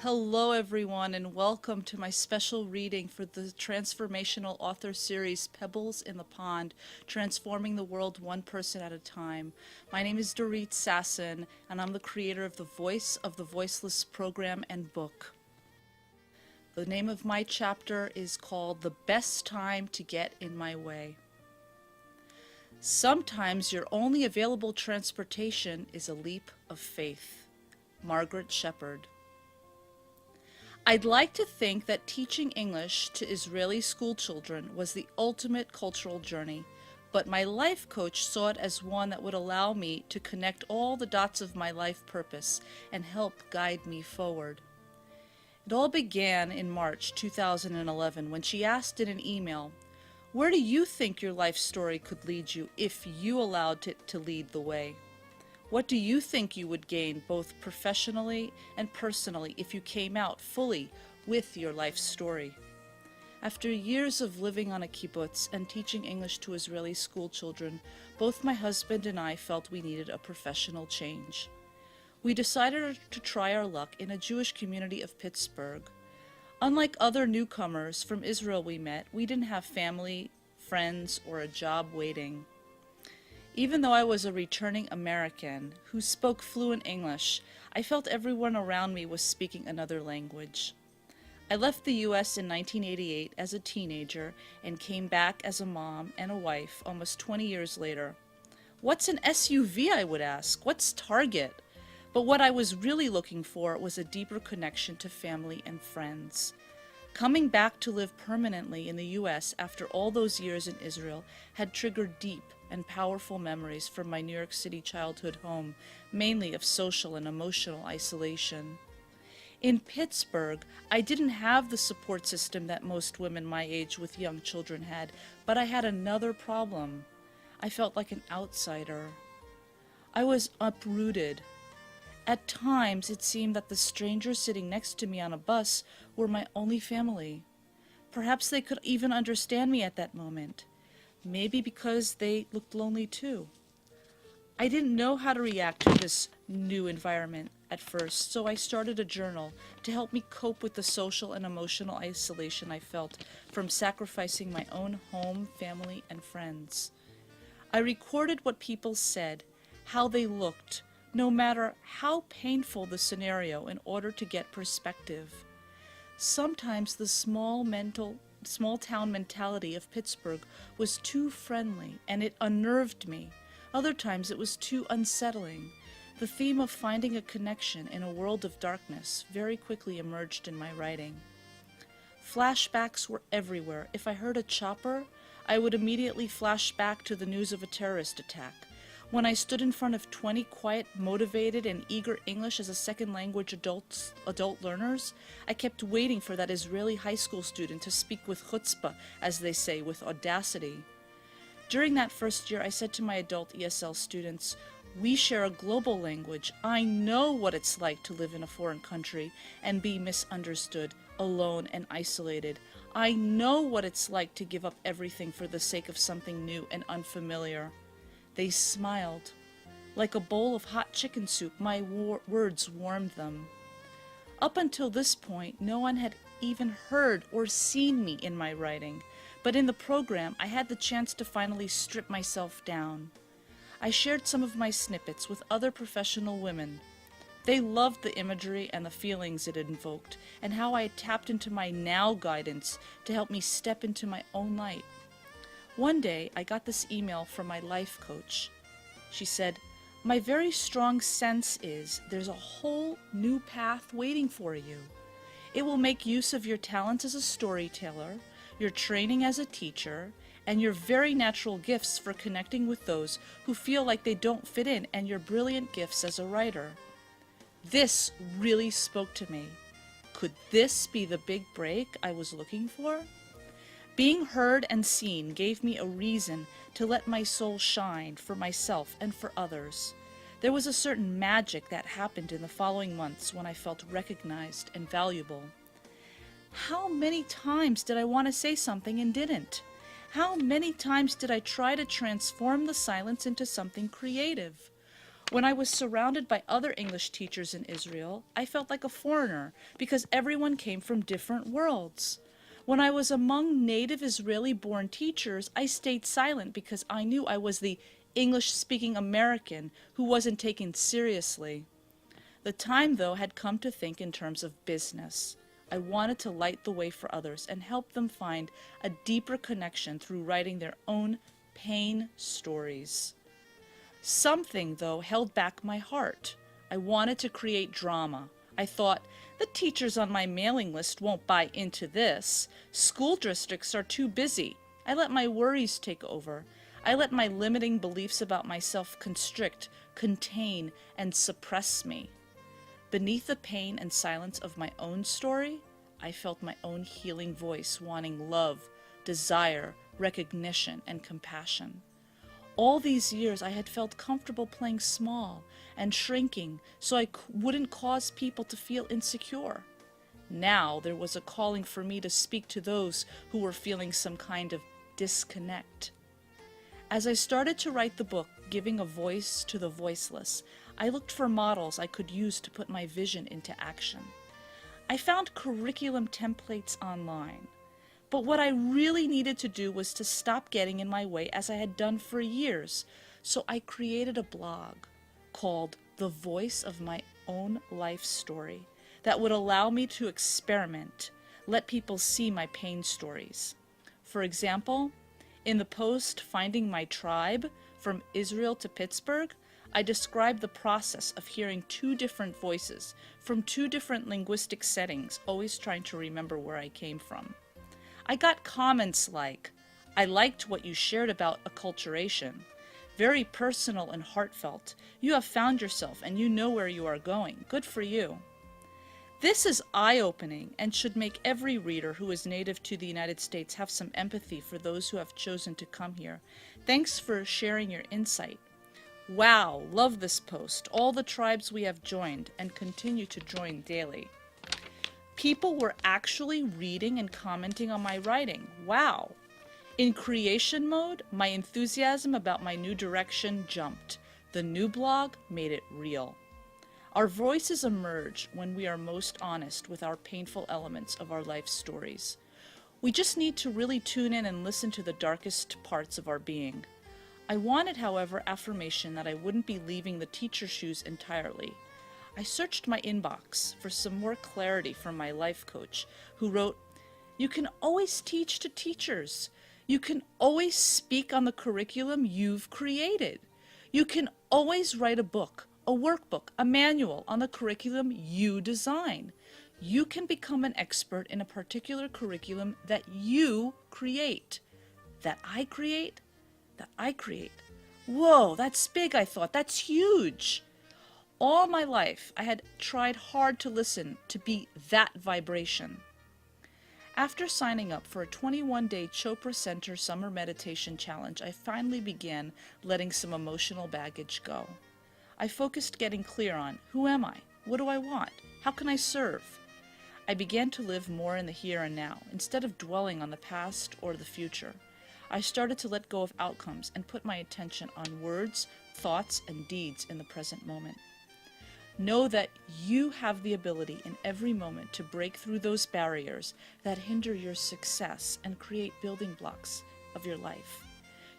Hello, everyone, and welcome to my special reading for the Transformational Author Series, Pebbles in the Pond, Transforming the World One Person at a Time. My name is Dorit Sasson, and I'm the creator of the Voice of the Voiceless program and book. The name of my chapter is called The Best Time to Get in My Way. Sometimes your only available transportation is a leap of faith. Margaret Shepard. I'd like to think that teaching English to Israeli schoolchildren was the ultimate cultural journey, but my life coach saw it as one that would allow me to connect all the dots of my life purpose and help guide me forward. It all began in March 2011 when she asked in an email, "Where do you think your life story could lead you if you allowed it to lead the way? What do you think you would gain both professionally and personally if you came out fully with your life story?" After years of living on a kibbutz and teaching English to Israeli schoolchildren, both my husband and I felt we needed a professional change. We decided to try our luck in a Jewish community of Pittsburgh. Unlike other newcomers from Israel we met, we didn't have family, friends, or a job waiting. Even though I was a returning American who spoke fluent English, I felt everyone around me was speaking another language. I left the U.S. in 1988 as a teenager and came back as a mom and a wife almost 20 years later. What's an SUV, I would ask? What's Target? But what I was really looking for was a deeper connection to family and friends. Coming back to live permanently in the U.S. after all those years in Israel had triggered deep and powerful memories from my New York City childhood home, mainly of social and emotional isolation. In Pittsburgh, I didn't have the support system that most women my age with young children had, but I had another problem. I felt like an outsider. I was uprooted. At times, it seemed that the strangers sitting next to me on a bus were my only family. Perhaps they could even understand me at that moment. Maybe because they looked lonely too. I didn't know how to react to this new environment at first, so I started a journal to help me cope with the social and emotional isolation I felt from sacrificing my own home, family, and friends. I recorded what people said, how they looked, no matter how painful the scenario, in order to get perspective. Sometimes the small town mentality of Pittsburgh was too friendly and it unnerved me. Other times it was too unsettling. The theme of finding a connection in a world of darkness very quickly emerged in my writing. Flashbacks were everywhere. If I heard a chopper, I would immediately flash back to the news of a terrorist attack. When I stood in front of 20 quiet, motivated, and eager English as a second language adult learners, I kept waiting for that Israeli high school student to speak with chutzpah, as they say, with audacity. During that first year, I said to my adult ESL students, "We share a global language. I know what it's like to live in a foreign country and be misunderstood, alone, and isolated. I know what it's like to give up everything for the sake of something new and unfamiliar." They smiled. Like a bowl of hot chicken soup, my words warmed them. Up until this point, no one had even heard or seen me in my writing, but in the program, I had the chance to finally strip myself down. I shared some of my snippets with other professional women. They loved the imagery and the feelings it invoked, and how I had tapped into my now guidance to help me step into my own light. One day, I got this email from my life coach. She said, "My very strong sense is there's a whole new path waiting for you. It will make use of your talents as a storyteller, your training as a teacher, and your very natural gifts for connecting with those who feel like they don't fit in, and your brilliant gifts as a writer." This really spoke to me. Could this be the big break I was looking for? Being heard and seen gave me a reason to let my soul shine for myself and for others. There was a certain magic that happened in the following months when I felt recognized and valuable. How many times did I want to say something and didn't? How many times did I try to transform the silence into something creative? When I was surrounded by other English teachers in Israel, I felt like a foreigner because everyone came from different worlds. When I was among native Israeli-born teachers, I stayed silent because I knew I was the English-speaking American who wasn't taken seriously. The time, though, had come to think in terms of business. I wanted to light the way for others and help them find a deeper connection through writing their own pain stories. Something, though, held back my heart. I wanted to create drama. I thought, the teachers on my mailing list won't buy into this. School districts are too busy. I let my worries take over. I let my limiting beliefs about myself constrict, contain, and suppress me. Beneath the pain and silence of my own story, I felt my own healing voice wanting love, desire, recognition, and compassion. All these years I had felt comfortable playing small and shrinking so I wouldn't cause people to feel insecure. Now there was a calling for me to speak to those who were feeling some kind of disconnect. As I started to write the book, Giving a Voice to the Voiceless, I looked for models I could use to put my vision into action. I found curriculum templates online. But what I really needed to do was to stop getting in my way as I had done for years. So I created a blog called The Voice of My Own Life Story that would allow me to experiment, let people see my pain stories. For example, in the post Finding My Tribe, From Israel to Pittsburgh, I described the process of hearing two different voices from two different linguistic settings, always trying to remember where I came from. I got comments like, I liked what you shared about acculturation. Very personal and heartfelt. You have found yourself and you know where you are going. Good for you. This is eye-opening and should make every reader who is native to the United States have some empathy for those who have chosen to come here. Thanks for sharing your insight. Wow, love this post. All the tribes we have joined and continue to join daily. People were actually reading and commenting on my writing. Wow. In creation mode, my enthusiasm about my new direction jumped. The new blog made it real. Our voices emerge when we are most honest with our painful elements of our life stories. We just need to really tune in and listen to the darkest parts of our being. I wanted, however, affirmation that I wouldn't be leaving the teacher shoes entirely. I searched my inbox for some more clarity from my life coach, who wrote, "You can always teach to teachers. You can always speak on the curriculum you've created. You can always write a book, a workbook, a manual on the curriculum you design. You can become an expert in a particular curriculum that you create." That I create? That I create. Whoa, that's big, I thought. That's huge. All my life, I had tried hard to listen, to be that vibration. After signing up for a 21-day Chopra Center Summer Meditation Challenge, I finally began letting some emotional baggage go. I focused getting clear on, who am I? What do I want? How can I serve? I began to live more in the here and now, instead of dwelling on the past or the future. I started to let go of outcomes and put my attention on words, thoughts, and deeds in the present moment. Know that you have the ability in every moment to break through those barriers that hinder your success and create building blocks of your life.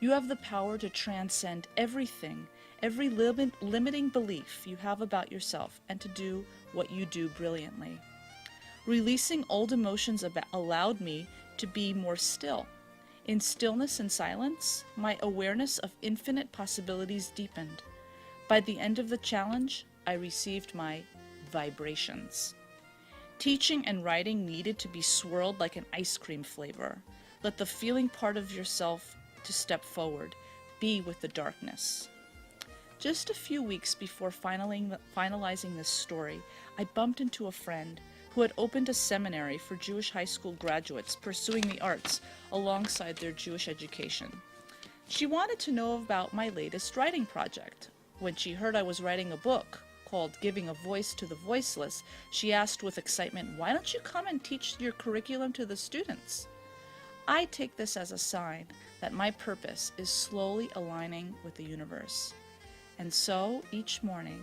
You have the power to transcend everything, every limiting belief you have about yourself, and to do what you do brilliantly. Releasing old emotions allowed me to be more still. In stillness and silence, my awareness of infinite possibilities deepened. By the end of the challenge, I received my vibrations. Teaching and writing needed to be swirled like an ice cream flavor. Let the feeling part of yourself to step forward. Be with the darkness. Just a few weeks before finalizing this story, I bumped into a friend who had opened a seminary for Jewish high school graduates pursuing the arts alongside their Jewish education. She wanted to know about my latest writing project. When she heard I was writing a book called Giving a Voice to the Voiceless, she asked with excitement, "Why don't you come and teach your curriculum to the students?" I take this as a sign that my purpose is slowly aligning with the universe. And so each morning,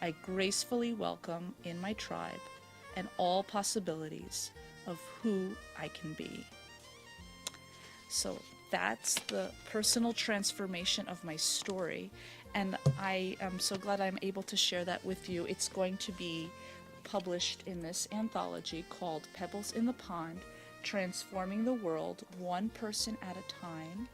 I gracefully welcome in my tribe and all possibilities of who I can be. So that's the personal transformation of my story, and I am so glad I'm able to share that with you. It's going to be published in this anthology called Pebbles in the Pond, Transforming the World One Person at a Time.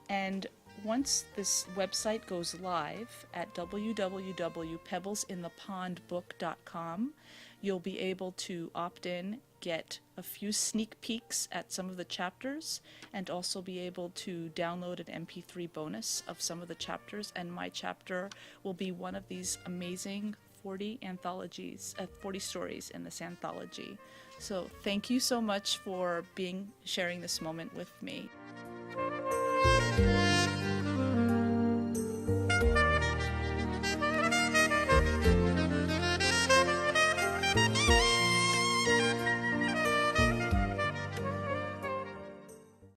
And once this website goes live at www.pebblesinthepondbook.com, you'll be able to opt in, get a few sneak peeks at some of the chapters, and also be able to download an MP3 bonus of some of the chapters. And my chapter will be one of these amazing 40 stories in this anthology. So thank you so much for sharing this moment with me.